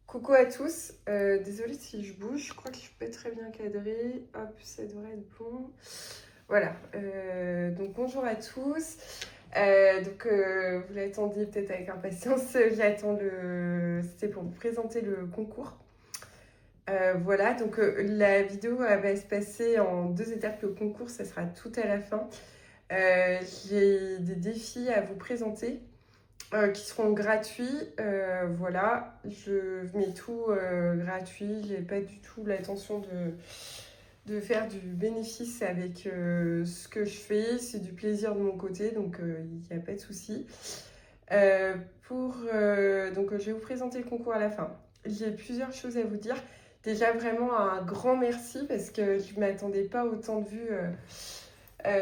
Coucou à tous, désolée si je bouge, je crois que je suis pas très bien cadrée. Hop, ça devrait être bon. Voilà, donc bonjour à tous. Vous l'attendiez peut-être avec impatience, c'était pour vous présenter le concours. Voilà, la vidéo va se passer en deux étapes. Le concours, ça sera tout à la fin. J'ai des défis à vous présenter. Qui seront gratuits. Voilà, je mets tout gratuit. J'ai pas du tout l'intention de faire du bénéfice avec ce que je fais. C'est du plaisir de mon côté, donc il n'y a pas de souci. Je vais vous présenter le concours à la fin. J'ai plusieurs choses à vous dire. Déjà, vraiment un grand merci parce que je ne m'attendais pas autant de vues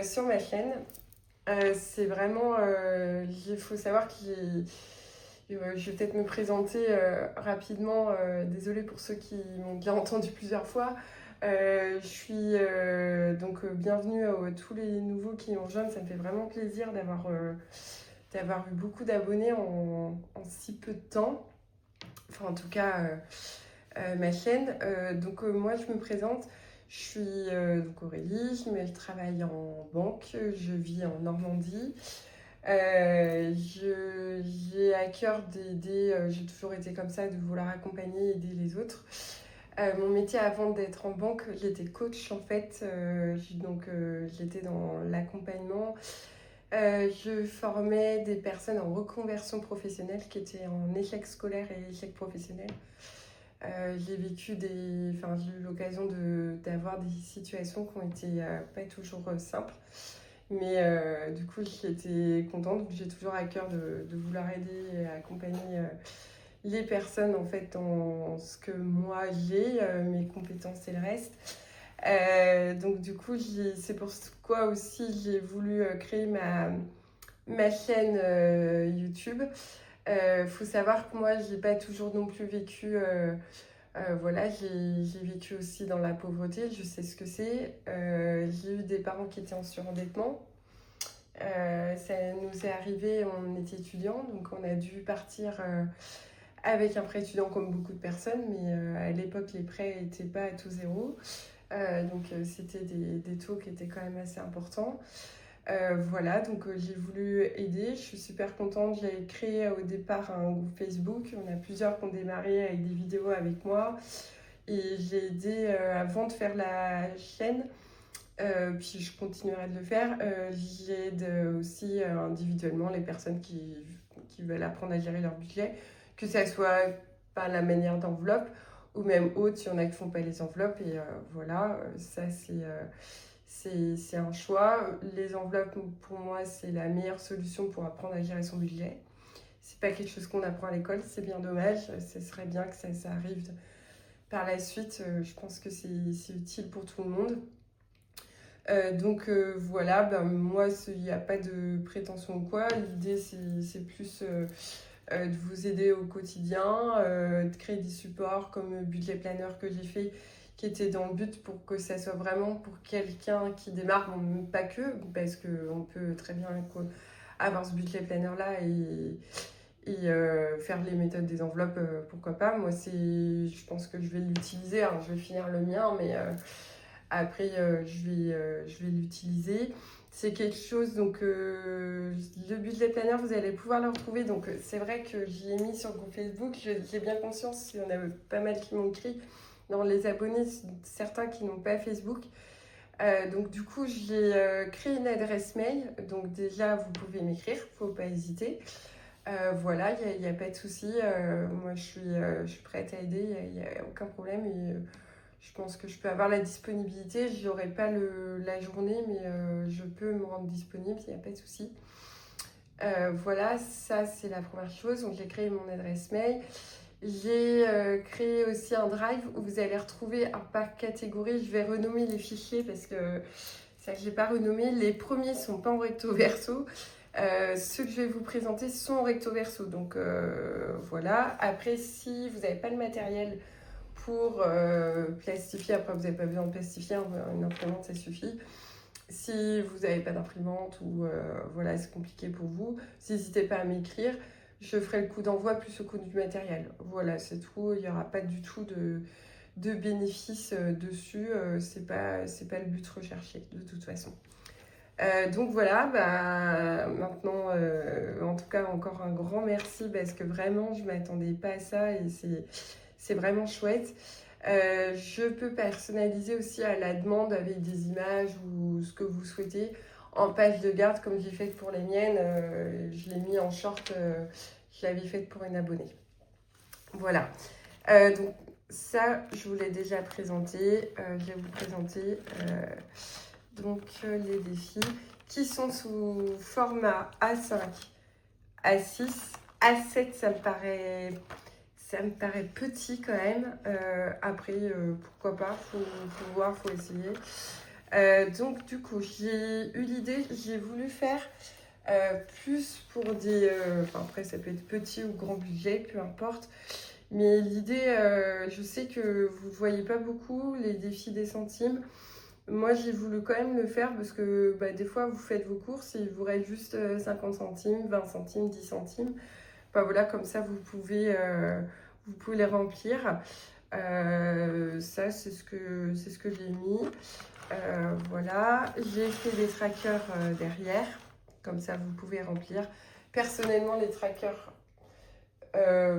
sur ma chaîne. C'est vraiment. Il faut savoir que je vais peut-être me présenter rapidement. Désolée pour ceux qui m'ont bien entendu plusieurs fois. Je suis bienvenue à tous les nouveaux qui nous rejoignent. Ça me fait vraiment plaisir d'avoir eu beaucoup d'abonnés en si peu de temps. Enfin, en tout cas, ma chaîne. Moi, je me présente. Je suis Aurélie, je travaille en banque, je vis en Normandie. J'ai à cœur d'aider, j'ai toujours été comme ça, de vouloir accompagner, aider les autres. Mon métier avant d'être en banque, j'étais coach en fait, j'étais dans l'accompagnement. Je formais des personnes en reconversion professionnelle qui étaient en échec scolaire et échec professionnel. J'ai eu l'occasion d'avoir des situations qui ont été pas toujours simples. Mais du coup, j'étais contente. J'ai toujours à cœur de vouloir aider et accompagner les personnes en fait dans ce que moi j'ai, mes compétences et le reste. C'est pourquoi aussi j'ai voulu créer ma chaîne YouTube. Faut savoir que moi, j'ai pas toujours non plus vécu. Voilà, j'ai vécu aussi dans la pauvreté, je sais ce que c'est. J'ai eu des parents qui étaient en surendettement. Ça nous est arrivé, on était étudiants, donc on a dû partir avec un prêt étudiant comme beaucoup de personnes, mais à l'époque, les prêts n'étaient pas à taux zéro. C'était des taux qui étaient quand même assez importants. J'ai voulu aider. Je suis super contente. J'avais créé au départ un groupe Facebook. On a plusieurs qui ont démarré avec des vidéos avec moi. Et j'ai aidé avant de faire la chaîne. Puis je continuerai de le faire. J'aide aussi individuellement les personnes qui veulent apprendre à gérer leur budget. Que ça soit par la manière d'enveloppe ou même autre, il y en a qui ne font pas les enveloppes. Et ça c'est un choix. Les enveloppes, pour moi, c'est la meilleure solution pour apprendre à gérer son budget. C'est pas quelque chose qu'on apprend à l'école, c'est bien dommage. Ce serait bien que ça arrive par la suite. Je pense que c'est utile pour tout le monde. Moi, il n'y a pas de prétention ou quoi. L'idée, c'est plus de vous aider au quotidien, de créer des supports comme Budget Planner que j'ai fait, qui était dans le but pour que ça soit vraiment pour quelqu'un qui démarre, bon, pas que, parce qu'on peut très bien avoir ce budget planner là et faire les méthodes des enveloppes, pourquoi pas. Moi, je pense que je vais l'utiliser, hein, je vais finir le mien, mais après, je vais l'utiliser. C'est quelque chose, le budget planner, vous allez pouvoir le retrouver. Donc, c'est vrai que j'y ai mis sur le groupe Facebook. J'ai bien conscience, il y en a pas mal qui m'ont écrit dans les abonnés, certains qui n'ont pas Facebook. J'ai créé une adresse mail. Donc, déjà, vous pouvez m'écrire, il ne faut pas hésiter. Il n'y a pas de souci. Moi, je suis prête à aider, il n'y a aucun problème. Je pense que je peux avoir la disponibilité. Je n'aurai pas la journée, mais je peux me rendre disponible, il n'y a pas de souci. Ça, c'est la première chose. Donc, j'ai créé mon adresse mail. J'ai créé aussi un drive où vous allez retrouver par catégorie. Je vais renommer les fichiers parce que ça que je n'ai pas renommé. Les premiers ne sont pas en recto verso. Ceux que je vais vous présenter sont en recto verso. Après, si vous n'avez pas le matériel pour plastifier, après vous n'avez pas besoin de plastifier, une imprimante ça suffit. Si vous n'avez pas d'imprimante ou c'est compliqué pour vous, n'hésitez pas à m'écrire. je ferai le coût d'envoi plus le coût du matériel. Voilà, c'est tout. Il n'y aura pas du tout de bénéfices dessus. C'est pas le but recherché de toute façon. Donc voilà, bah, maintenant, en tout cas, encore un grand merci parce que vraiment, je ne m'attendais pas à ça et c'est vraiment chouette. Je peux personnaliser aussi à la demande avec des images ou ce que vous souhaitez en page de garde comme j'ai fait pour les miennes. Je l'ai mis en short, je l'avais fait pour une abonnée. Voilà. Donc ça, je vous l'ai déjà présenté. Je vais vous présenter les défis qui sont sous format A5, A6, A7, ça me paraît petit quand même. Après, pourquoi pas, faut voir, faut essayer. Donc du coup, j'ai eu l'idée, j'ai voulu faire plus pour des... après, ça peut être petit ou grand budget, peu importe. Mais l'idée, je sais que vous ne voyez pas beaucoup les défis des centimes. Moi, j'ai voulu quand même le faire parce que des fois, vous faites vos courses et il vous reste juste 50 centimes, 20 centimes, 10 centimes. Voilà, comme ça, vous pouvez les remplir. Ça, c'est ce que j'ai mis. Voilà, j'ai fait des trackers derrière. Comme ça, vous pouvez remplir. Personnellement, les trackers,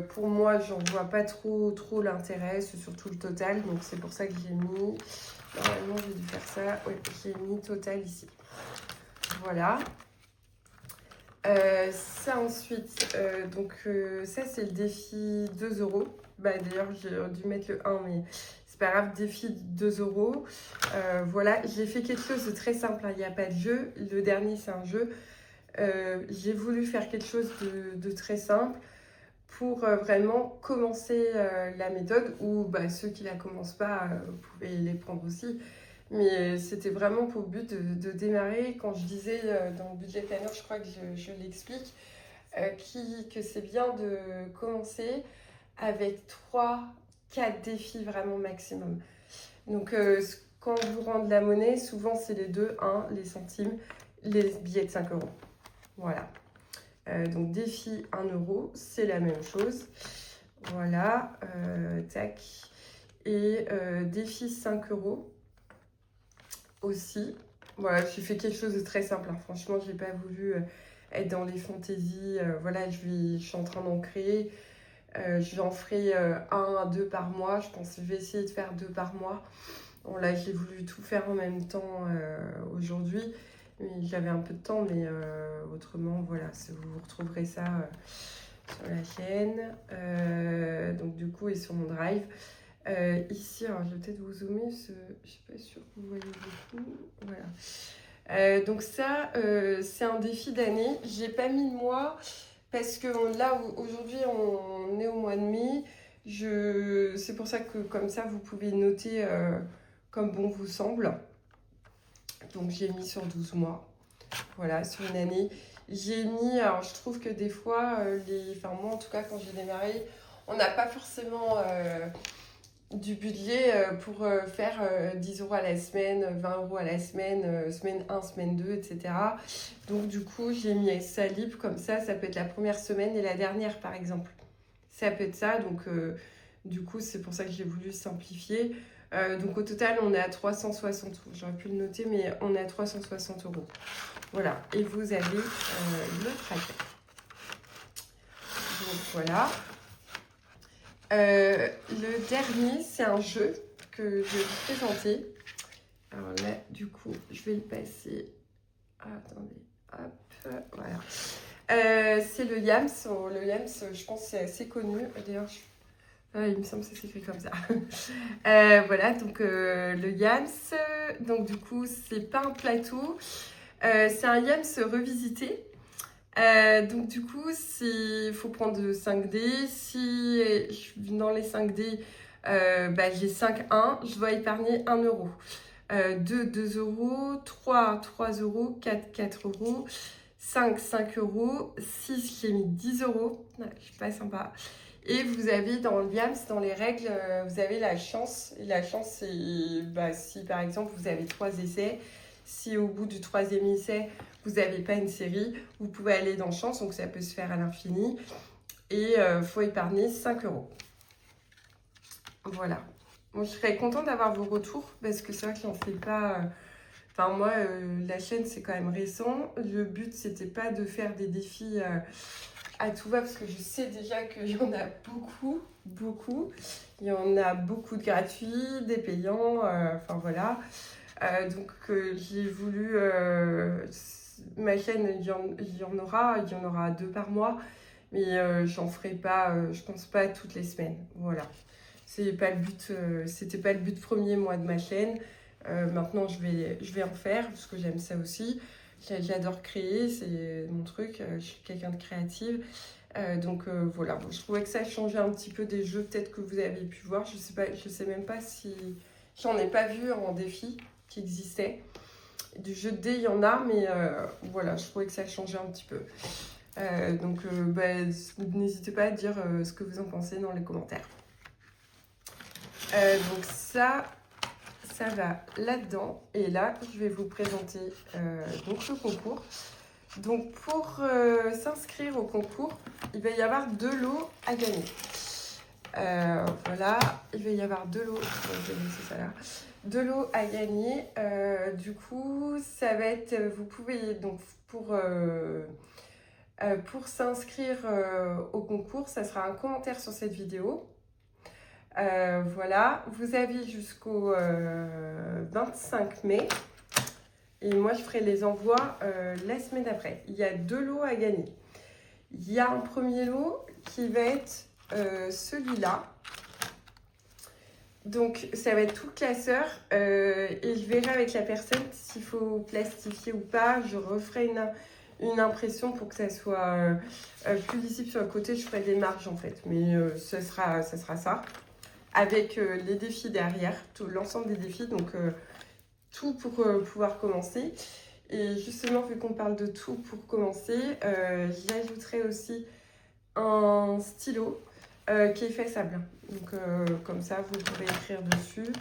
pour moi, j'en vois pas trop l'intérêt. C'est surtout le total. Donc, c'est pour ça que j'ai mis... Normalement, j'ai dû faire ça. Oui, j'ai mis total ici. Voilà. Ça ensuite, ça c'est le défi 2 €. D'ailleurs, j'ai dû mettre le 1, mais c'est pas grave, défi 2 €. Voilà, j'ai fait quelque chose de très simple, hein. Il n'y a pas de jeu. Le dernier, c'est un jeu. J'ai voulu faire quelque chose de très simple pour vraiment commencer la méthode, ou ceux qui la commencent pas, vous pouvez les prendre aussi. Mais c'était vraiment pour le but de démarrer. Quand je disais dans le budget planner, je crois que je l'explique, que c'est bien de commencer avec 3-4 défis vraiment maximum. Donc quand vous rendez la monnaie, souvent c'est les deux, les centimes, les billets de 5 €. Voilà. Donc défi 1 €, c'est la même chose. Voilà, tac. Et défi 5 € aussi. Voilà, j'ai fait quelque chose de très simple, hein. Franchement, j'ai pas voulu être dans les fantaisies. Voilà, je suis en train d'en créer. J'en ferai 1 à 2 par mois. Je pense que je vais essayer de faire 2 par mois. Bon, là, j'ai voulu tout faire en même temps aujourd'hui. J'avais un peu de temps, mais autrement, voilà, vous retrouverez ça sur la chaîne. Donc, du coup, et sur mon drive. Ici, alors je vais peut-être vous zoomer, je ne suis pas sûre que vous voyez beaucoup. Voilà. Donc ça, c'est un défi d'année. J'ai pas mis de mois parce que là, aujourd'hui, on est au mois de mai. C'est pour ça que comme ça, vous pouvez noter comme bon vous semble. Donc j'ai mis sur 12 mois. Voilà, sur une année. J'ai mis, alors je trouve que des fois, moi en tout cas, quand j'ai démarré, on n'a pas forcément... du budget pour faire 10 € à la semaine, 20 € à la semaine, semaine 1, semaine 2, etc. Donc du coup, j'ai mis ça libre comme ça peut être la première semaine et la dernière par exemple. Ça peut être ça, donc du coup, c'est pour ça que j'ai voulu simplifier. Donc au total, on est à 360 €. J'aurais pu le noter, mais on est à 360 €. Voilà, et vous avez le tracker. Donc voilà. Le dernier, c'est un jeu que je vais vous présenter. Alors là, du coup, je vais le passer. Attendez, hop, voilà. C'est le Yams. Le Yams, je pense que c'est assez connu. D'ailleurs, il me semble que ça s'écrit comme ça. Voilà, donc le Yams. Donc du coup, c'est pas un plateau. C'est un Yams revisité. Donc du coup, il faut prendre 5 dés. Si dans les 5 dés, j'ai 5 1, je dois épargner 1 €. 2 €, 3 €, 4 €, 5 €, 6 j'ai mis 10 €. Je suis pas sympa. Et vous avez dans le Yams, dans les règles, vous avez la chance. Et la chance, c'est si par exemple vous avez 3 essais. Si au bout du 3e essai, vous n'avez pas une série, vous pouvez aller dans chance, donc ça peut se faire à l'infini. Et il faut épargner 5 €. Voilà. Bon, je serais contente d'avoir vos retours parce que c'est vrai que j'en fais pas. Enfin, moi, la chaîne, c'est quand même récent. Le but, c'était pas de faire des défis à tout va parce que je sais déjà qu'il y en a beaucoup, beaucoup. Il y en a beaucoup de gratuits, des payants, enfin voilà. Donc, j'ai voulu. Ma chaîne, il y en aura 2 par mois, mais j'en ferai pas, je pense pas toutes les semaines. Voilà. C'est pas le but, c'était pas le but premier, moi, de ma chaîne. Maintenant, je vais en faire parce que j'aime ça aussi. J'adore créer, c'est mon truc. Je suis quelqu'un de créative. Donc voilà, bon, je trouvais que ça changeait un petit peu des jeux peut-être que vous avez pu voir. Je sais même pas si j'en ai pas vu en défi qui existait. Du jeu de dés, il y en a, mais voilà, je trouvais que ça changeait un petit peu. Donc n'hésitez pas à dire ce que vous en pensez dans les commentaires. Donc ça va là-dedans. Et là, je vais vous présenter donc le concours. Donc pour s'inscrire au concours, il va y avoir 2 lots à gagner. Voilà, il va y avoir 2 lots. Je vais laisser ça là. 2 lots à gagner. Du coup, ça va être, vous pouvez donc pour s'inscrire au concours, ça sera un commentaire sur cette vidéo. Voilà, vous avez jusqu'au 25 mai. Et moi, je ferai les envois la semaine d'après. Il y a 2 lots à gagner. Il y a un premier lot qui va être celui-là. Donc, ça va être tout le classeur. Et je verrai avec la personne s'il faut plastifier ou pas. Je referai une impression pour que ça soit plus lisible sur le côté. Je ferai des marges en fait. Mais ce sera ça. Avec les défis derrière, l'ensemble des défis. Donc, tout pour pouvoir commencer. Et justement, vu qu'on parle de tout pour commencer, j'y ajouterai aussi un stylo qui est effaçable. Donc, comme ça, vous pourrez écrire dessus.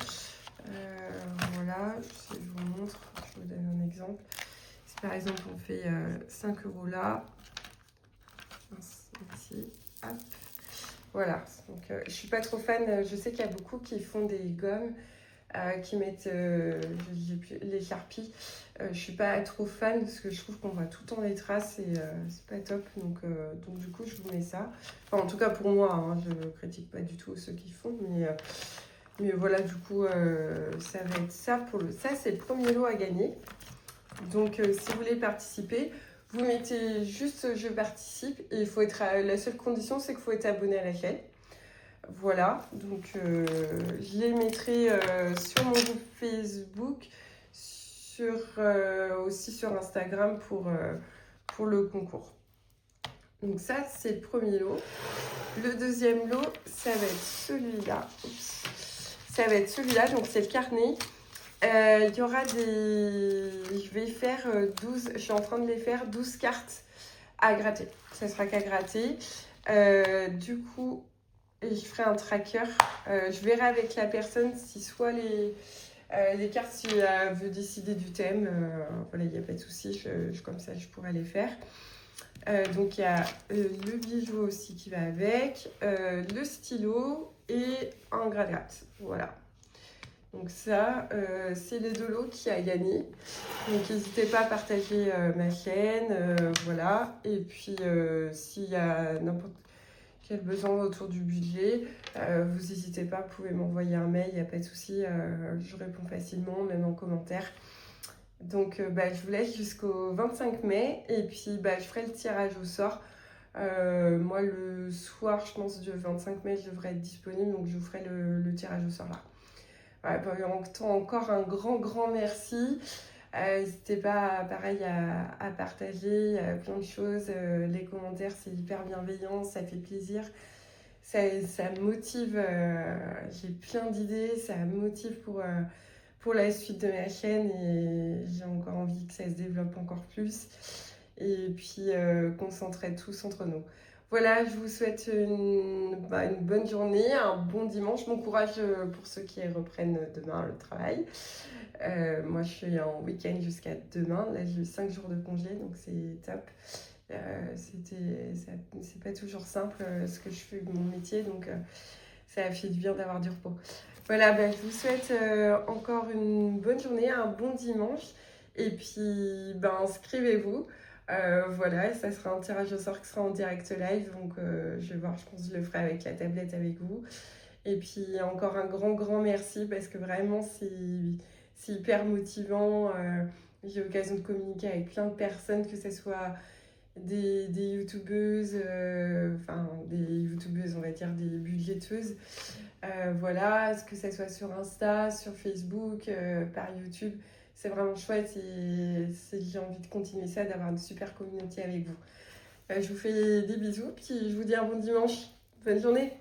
Voilà, je vous montre, je vous donne un exemple. Si par exemple, on fait 5 € là, ici, hop. Voilà, donc je suis pas trop fan. Je sais qu'il y a beaucoup qui font des gommes, qui mettent les Sharpies. Je suis pas trop fan parce que je trouve qu'on voit tout le temps les traces et c'est pas top. Donc du coup, je vous mets ça. Enfin, en tout cas pour moi, hein, je critique pas du tout ceux qui font, mais voilà, du coup, ça va être ça pour ça, c'est le premier lot à gagner. Donc, si vous voulez participer, vous mettez juste je participe et il faut être la seule condition, c'est qu'il faut être abonné à la chaîne. Voilà, donc je les mettrai sur mon groupe Facebook, aussi sur Instagram pour le concours. Donc ça, c'est le premier lot. Le deuxième lot, ça va être celui-là. Ça va être celui-là, donc c'est le carnet. Il y aura je vais faire 12, je suis en train de les faire 12 cartes à gratter. Ça sera qu'à gratter. Du coup, je ferai un tracker. Je verrai avec la personne si soit les cartes, si elle veut décider du thème. Voilà, il n'y a pas de souci. Comme ça, je pourrai les faire. Donc, il y a le bijou aussi qui va avec, le stylo et un gratte. Voilà. Donc ça, c'est les 2 lots qui a gagné. Donc n'hésitez pas à partager ma chaîne, voilà. Et puis s'il y a n'importe quel besoin autour du budget, vous n'hésitez pas, vous pouvez m'envoyer un mail, il n'y a pas de souci, je réponds facilement, même en commentaire. Donc je vous laisse jusqu'au 25 mai et puis je ferai le tirage au sort. Moi le soir, je pense, du 25 mai, je devrais être disponible, donc je vous ferai le tirage au sort là. Ouais, encore un grand merci. N'hésitez pas, pareil, à partager plein de choses. Les commentaires, c'est hyper bienveillant, ça fait plaisir. Ça me motive. J'ai plein d'idées, ça me motive pour la suite de ma chaîne et j'ai encore envie que ça se développe encore plus. Et puis qu'on s'entraide tous entre nous. Voilà, je vous souhaite une bonne journée, un bon dimanche. Bon courage pour ceux qui reprennent demain le travail. Moi, je suis en week-end jusqu'à demain. Là, j'ai eu 5 jours de congé, donc c'est top. C'est pas toujours simple ce que je fais de mon métier, donc ça a fait du bien d'avoir du repos. Voilà, je vous souhaite encore une bonne journée, un bon dimanche. Et puis, inscrivez-vous. Voilà, ça sera un tirage au sort qui sera en direct live. Donc, je vais voir, je pense que je le ferai avec la tablette avec vous. Et puis, encore un grand merci parce que vraiment, c'est hyper motivant. J'ai l'occasion de communiquer avec plein de personnes, que ce soit des youtubeuses, des youtubeuses, on va dire, des budgéteuses. Voilà, que ça soit sur Insta, sur Facebook, par YouTube. C'est vraiment chouette et j'ai envie de continuer ça, d'avoir une super communauté avec vous. Je vous fais des bisous, puis je vous dis un bon dimanche. Bonne journée!